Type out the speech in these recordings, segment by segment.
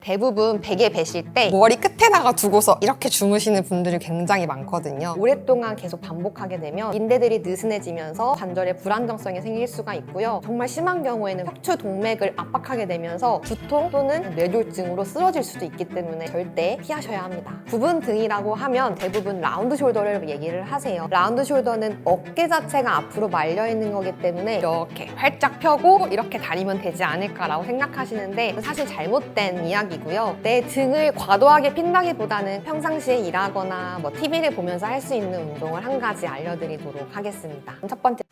대부분 베개 베실 때 머리 끝에다가 두고서 이렇게 주무시는 분들이 굉장히 많거든요. 오랫동안 계속 반복하게 되면 인대들이 느슨해지면서 관절에 불안정성이 생길 수가 있고요. 정말 심한 경우에는 척추 동맥을 압박하게 되면서 두통 또는 뇌졸중으로 쓰러질 수도 있기 때문에 절대 피하셔야 합니다. 굽은 등이라고 하면 대부분 라운드 숄더를 얘기를 하세요. 라운드 숄더는 어깨 자체가 앞으로 말려 있는 거기 때문에 이렇게 활짝 펴고 이렇게 다니면 되지 않을까라고 생각하시는데 사실 잘못된 이야기고요. 내 등을 과도하게 핀다기보다는 평상시에 일하거나 TV를 보면서 할 수 있는 운동을 한 가지 알려드리도록 하겠습니다. 첫 번째,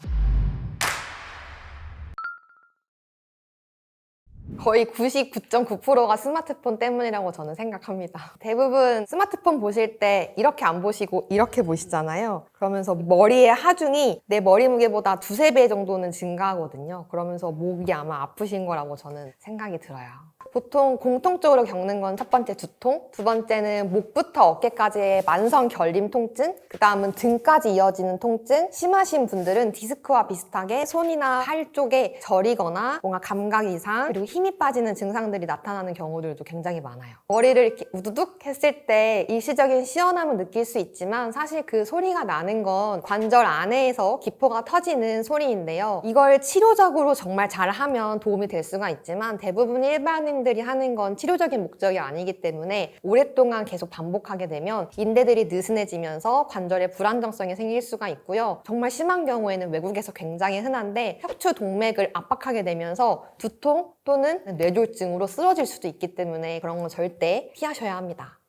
거의 99.9%가 스마트폰 때문이라고 저는 생각합니다. 대부분 스마트폰 보실 때 이렇게 안 보시고 이렇게 보시잖아요. 그러면서 머리의 하중이 내 머리 무게보다 2~3배 정도는 증가하거든요. 그러면서 목이 아마 아프신 거라고 저는 생각이 들어요. 보통 공통적으로 겪는 건 첫 번째 두통, 두 번째는 목부터 어깨까지의 만성 결림 통증, 그 다음은 등까지 이어지는 통증, 심하신 분들은 디스크와 비슷하게 손이나 팔 쪽에 저리거나 뭔가 감각 이상, 그리고 힘이 빠지는 증상들이 나타나는 경우들도 굉장히 많아요. 머리를 이렇게 우두둑 했을 때 일시적인 시원함을 느낄 수 있지만 사실 그 소리가 나는 건 관절 안에서 기포가 터지는 소리인데요. 이걸 치료적으로 정말 잘하면 도움이 될 수가 있지만 대부분 일반인들이 하는 건 치료적인 목적이 아니기 때문에 오랫동안 계속 반복하게 되면 인대들이 느슨해지면서 관절에 불안정성이 생길 수가 있고요. 정말 심한 경우에는 외국에서 굉장히 흔한데 척추 동맥을 압박하게 되면서 두통 또는 뇌졸중으로 쓰러질 수도 있기 때문에 그런 건 절대 피하셔야 합니다.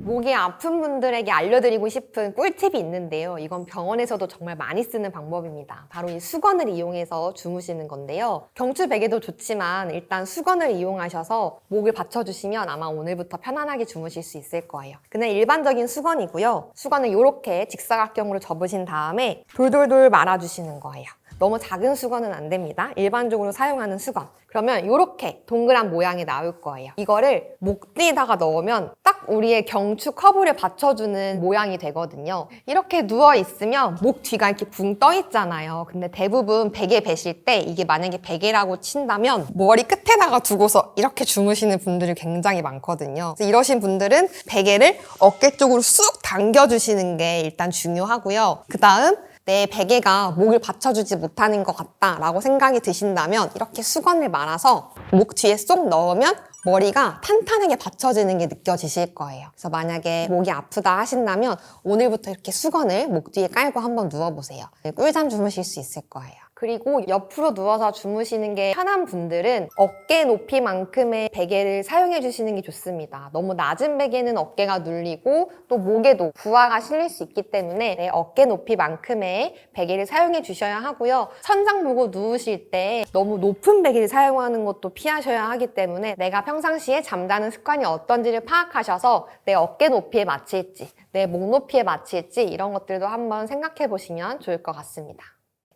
목이 아픈 분들에게 알려드리고 싶은 꿀팁이 있는데요. 이건 병원에서도 정말 많이 쓰는 방법입니다. 바로 이 수건을 이용해서 주무시는 건데요. 경추 베개도 좋지만 일단 수건을 이용하셔서 목을 받쳐주시면 아마 오늘부터 편안하게 주무실 수 있을 거예요. 그냥 일반적인 수건이고요. 수건을 이렇게 직사각형으로 접으신 다음에 돌돌돌 말아주시는 거예요. 너무 작은 수건은 안 됩니다. 일반적으로 사용하는 수건. 그러면 이렇게 동그란 모양이 나올 거예요. 이거를 목 뒤에다가 넣으면 딱 우리의 경추 커브를 받쳐주는 모양이 되거든요. 이렇게 누워있으면 목 뒤가 이렇게 붕 떠 있잖아요. 근데 대부분 베개 베실 때 이게 만약에 베개라고 친다면 머리 끝에다가 두고서 이렇게 주무시는 분들이 굉장히 많거든요. 그래서 이러신 분들은 베개를 어깨 쪽으로 쑥 당겨주시는 게 일단 중요하고요. 그 다음 내 베개가 목을 받쳐주지 못하는 것 같다라고 생각이 드신다면 이렇게 수건을 말아서 목 뒤에 쏙 넣으면 머리가 탄탄하게 받쳐지는 게 느껴지실 거예요. 그래서 만약에 목이 아프다 하신다면 오늘부터 이렇게 수건을 목 뒤에 깔고 한번 누워보세요. 꿀잠 주무실 수 있을 거예요. 그리고 옆으로 누워서 주무시는 게 편한 분들은 어깨 높이만큼의 베개를 사용해 주시는 게 좋습니다. 너무 낮은 베개는 어깨가 눌리고 또 목에도 부하가 실릴 수 있기 때문에 내 어깨 높이만큼의 베개를 사용해 주셔야 하고요. 천장 보고 누우실 때 너무 높은 베개를 사용하는 것도 피하셔야 하기 때문에 내가 평상시에 잠자는 습관이 어떤지를 파악하셔서 내 어깨 높이에 맞출지, 내 목 높이에 맞출지 이런 것들도 한번 생각해 보시면 좋을 것 같습니다.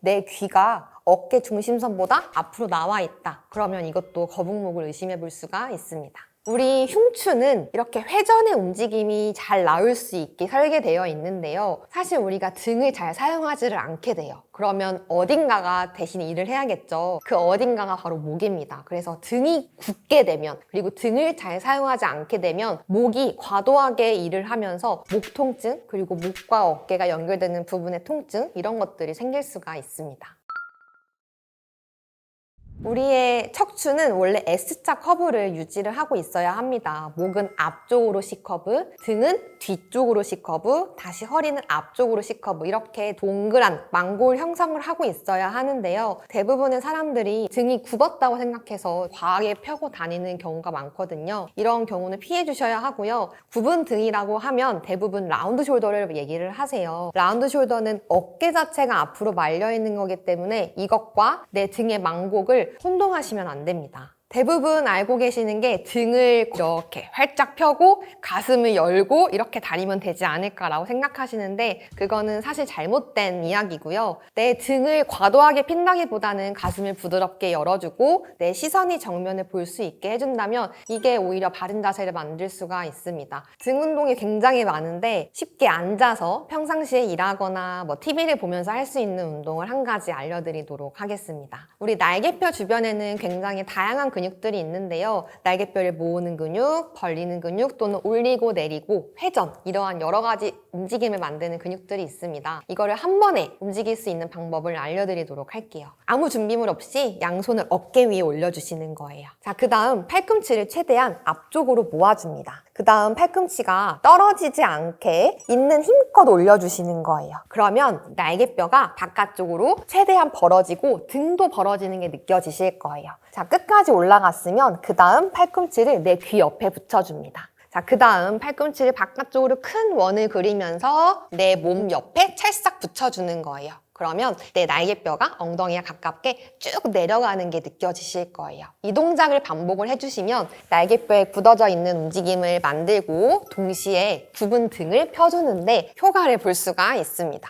내 귀가 어깨 중심선보다 앞으로 나와 있다. 그러면 이것도 거북목을 의심해 볼 수가 있습니다. 우리 흉추는 이렇게 회전의 움직임이 잘 나올 수 있게 설계되어 있는데요. 사실 우리가 등을 잘 사용하지를 않게 돼요. 그러면 어딘가가 대신 일을 해야겠죠. 그 어딘가가 바로 목입니다. 그래서 등이 굳게 되면, 그리고 등을 잘 사용하지 않게 되면 목이 과도하게 일을 하면서 목 통증, 그리고 목과 어깨가 연결되는 부분의 통증, 이런 것들이 생길 수가 있습니다. 우리의 척추는 원래 S자 커브를 유지를 하고 있어야 합니다. 목은 앞쪽으로 C커브, 등은 뒤쪽으로 C커브, 다시 허리는 앞쪽으로 C커브, 이렇게 동그란 망골 형성을 하고 있어야 하는데요. 대부분의 사람들이 등이 굽었다고 생각해서 과하게 펴고 다니는 경우가 많거든요. 이런 경우는 피해 주셔야 하고요. 굽은 등이라고 하면 대부분 라운드 숄더를 얘기를 하세요. 라운드 숄더는 어깨 자체가 앞으로 말려 있는 거기 때문에 이것과 내 등의 망곡을 혼동하시면 안 됩니다. 대부분 알고 계시는 게 등을 이렇게 활짝 펴고 가슴을 열고 이렇게 다니면 되지 않을까라고 생각하시는데 그거는 사실 잘못된 이야기고요. 내 등을 과도하게 핀다기보다는 가슴을 부드럽게 열어주고 내 시선이 정면을 볼 수 있게 해준다면 이게 오히려 바른 자세를 만들 수가 있습니다. 등 운동이 굉장히 많은데 쉽게 앉아서 평상시에 일하거나 TV를 보면서 할 수 있는 운동을 한 가지 알려드리도록 하겠습니다. 우리 날개뼈 주변에는 굉장히 다양한 근육들이 근육들이 있는데요. 날개뼈를 모으는 근육, 벌리는 근육, 또는 올리고 내리고, 회전, 이러한 여러 가지 움직임을 만드는 근육들이 있습니다. 이거를 한 번에 움직일 수 있는 방법을 알려드리도록 할게요. 아무 준비물 없이 양손을 어깨 위에 올려주시는 거예요. 자, 그 다음 팔꿈치를 최대한 앞쪽으로 모아줍니다. 그 다음 팔꿈치가 떨어지지 않게 있는 힘껏 올려주시는 거예요. 그러면 날개뼈가 바깥쪽으로 최대한 벌어지고 등도 벌어지는 게 느껴지실 거예요. 자, 끝까지 올라갔으면 그 다음 팔꿈치를 내 귀 옆에 붙여줍니다. 자, 그 다음 팔꿈치를 바깥쪽으로 큰 원을 그리면서 내 몸 옆에 찰싹 붙여주는 거예요. 그러면 내 날개뼈가 엉덩이와 가깝게 쭉 내려가는 게 느껴지실 거예요. 이 동작을 반복을 해주시면 날개뼈에 굳어져 있는 움직임을 만들고 동시에 굽은 등을 펴주는데 효과를 볼 수가 있습니다.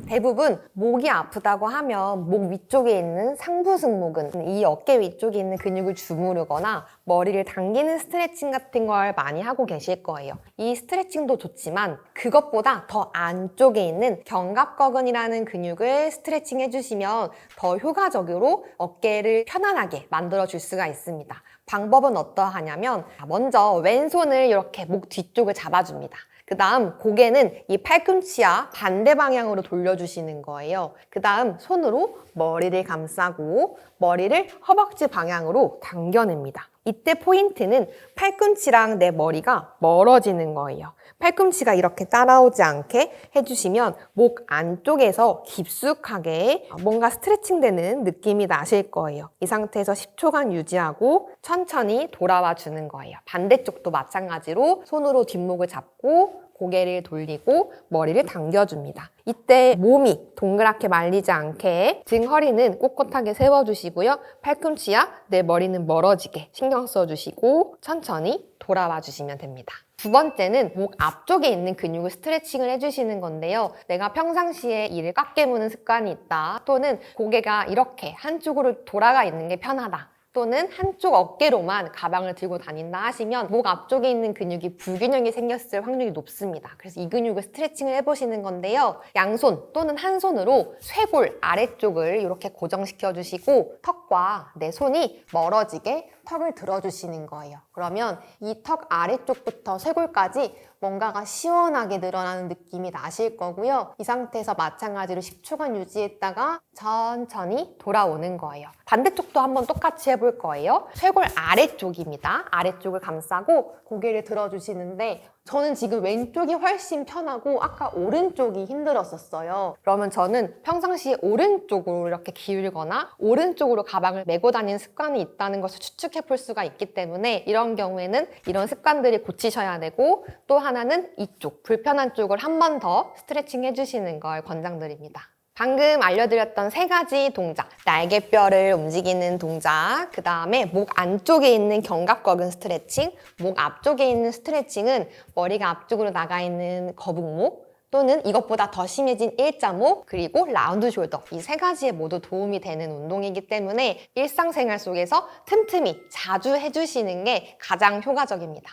대부분 목이 아프다고 하면 목 위쪽에 있는 상부승모근, 이 어깨 위쪽에 있는 근육을 주무르거나 머리를 당기는 스트레칭 같은 걸 많이 하고 계실 거예요. 이 스트레칭도 좋지만 그것보다 더 안쪽에 있는 견갑거근이라는 근육을 스트레칭 해주시면 더 효과적으로 어깨를 편안하게 만들어줄 수가 있습니다. 방법은 어떠하냐면 먼저 왼손을 이렇게 목 뒤쪽을 잡아줍니다. 그 다음 고개는 이 팔꿈치와 반대 방향으로 돌려주시는 거예요. 그 다음 손으로 머리를 감싸고 머리를 허벅지 방향으로 당겨냅니다. 이때 포인트는 팔꿈치랑 내 머리가 멀어지는 거예요. 팔꿈치가 이렇게 따라오지 않게 해주시면 목 안쪽에서 깊숙하게 뭔가 스트레칭되는 느낌이 나실 거예요. 이 상태에서 10초간 유지하고 천천히 돌아와 주는 거예요. 반대쪽도 마찬가지로 손으로 뒷목을 잡고 고개를 돌리고 머리를 당겨줍니다. 이때 몸이 동그랗게 말리지 않게 등 허리는 꼿꼿하게 세워주시고요. 팔꿈치와 내 머리는 멀어지게 신경 써주시고 천천히 돌아와 주시면 됩니다. 두 번째는 목 앞쪽에 있는 근육을 스트레칭을 해주시는 건데요. 내가 평상시에 이를 꽉 깨무는 습관이 있다, 또는 고개가 이렇게 한쪽으로 돌아가 있는 게 편하다, 또는 한쪽 어깨로만 가방을 들고 다닌다 하시면 목 앞쪽에 있는 근육이 불균형이 생겼을 확률이 높습니다. 그래서 이 근육을 스트레칭을 해보시는 건데요. 양손 또는 한 손으로 쇄골 아래쪽을 이렇게 고정시켜 주시고 턱과 내 손이 멀어지게 턱을 들어주시는 거예요. 그러면 이 턱 아래쪽부터 쇄골까지 뭔가가 시원하게 늘어나는 느낌이 나실 거고요. 이 상태에서 마찬가지로 10초간 유지했다가 천천히 돌아오는 거예요. 반대쪽도 한번 똑같이 해볼 거예요. 쇄골 아래쪽입니다. 아래쪽을 감싸고 고개를 들어주시는데 저는 지금 왼쪽이 훨씬 편하고 아까 오른쪽이 힘들었었어요. 그러면 저는 평상시에 오른쪽으로 이렇게 기울거나 오른쪽으로 가방을 메고 다니는 습관이 있다는 것을 추측해 볼 수가 있기 때문에 이런 경우에는 이런 습관들이 고치셔야 되고, 또 하나는 이쪽 불편한 쪽을 한 번 더 스트레칭 해주시는 걸 권장드립니다. 방금 알려드렸던 세 가지 동작, 날개뼈를 움직이는 동작, 그 다음에 목 안쪽에 있는 견갑거근 스트레칭, 목 앞쪽에 있는 스트레칭은 머리가 앞쪽으로 나가 있는 거북목, 또는 이것보다 더 심해진 일자목, 그리고 라운드 숄더, 이 세 가지에 모두 도움이 되는 운동이기 때문에 일상생활 속에서 틈틈이 자주 해주시는 게 가장 효과적입니다.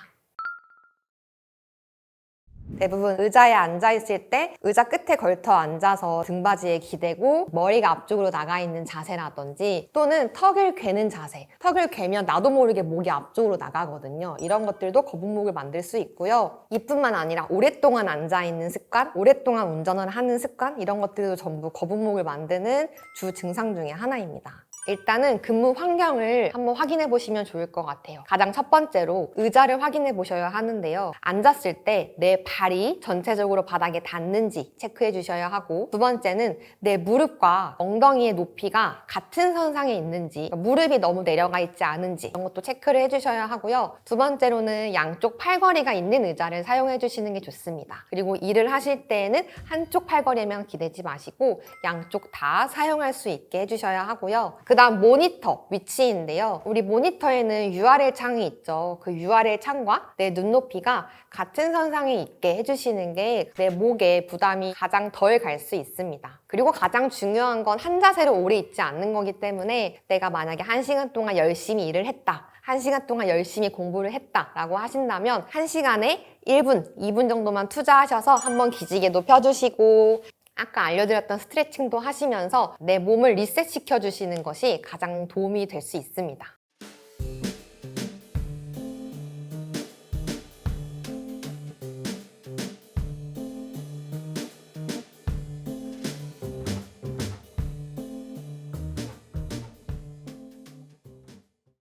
대부분 의자에 앉아있을 때 의자 끝에 걸터 앉아서 등받이에 기대고 머리가 앞쪽으로 나가 있는 자세라든지, 또는 턱을 괴는 자세, 턱을 괴면 나도 모르게 목이 앞쪽으로 나가거든요. 이런 것들도 거북목을 만들 수 있고요. 이뿐만 아니라 오랫동안 앉아있는 습관, 오랫동안 운전을 하는 습관, 이런 것들도 전부 거북목을 만드는 주 증상 중에 하나입니다. 일단은 근무 환경을 한번 확인해 보시면 좋을 것 같아요. 가장 첫 번째로 의자를 확인해 보셔야 하는데요. 앉았을 때 내 발이 전체적으로 바닥에 닿는지 체크해 주셔야 하고, 두 번째는 내 무릎과 엉덩이의 높이가 같은 선상에 있는지, 무릎이 너무 내려가 있지 않은지 이런 것도 체크를 해 주셔야 하고요. 두 번째로는 양쪽 팔걸이가 있는 의자를 사용해 주시는 게 좋습니다. 그리고 일을 하실 때에는 한쪽 팔걸이에만 기대지 마시고 양쪽 다 사용할 수 있게 해주셔야 하고요. 그 다음 모니터 위치인데요. 우리 모니터에는 URL 창이 있죠. 그 URL 창과 내 눈높이가 같은 선상에 있게 해주시는 게 내 목에 부담이 가장 덜 갈 수 있습니다. 그리고 가장 중요한 건 한 자세로 오래 있지 않는 거기 때문에 내가 만약에 1시간 동안 열심히 일을 했다, 1시간 동안 열심히 공부를 했다라고 하신다면 1시간에 1분, 2분 정도만 투자하셔서 한번 기지개도 펴주시고 아까 알려드렸던 스트레칭도 하시면서 내 몸을 리셋시켜 주시는 것이 가장 도움이 될 수 있습니다.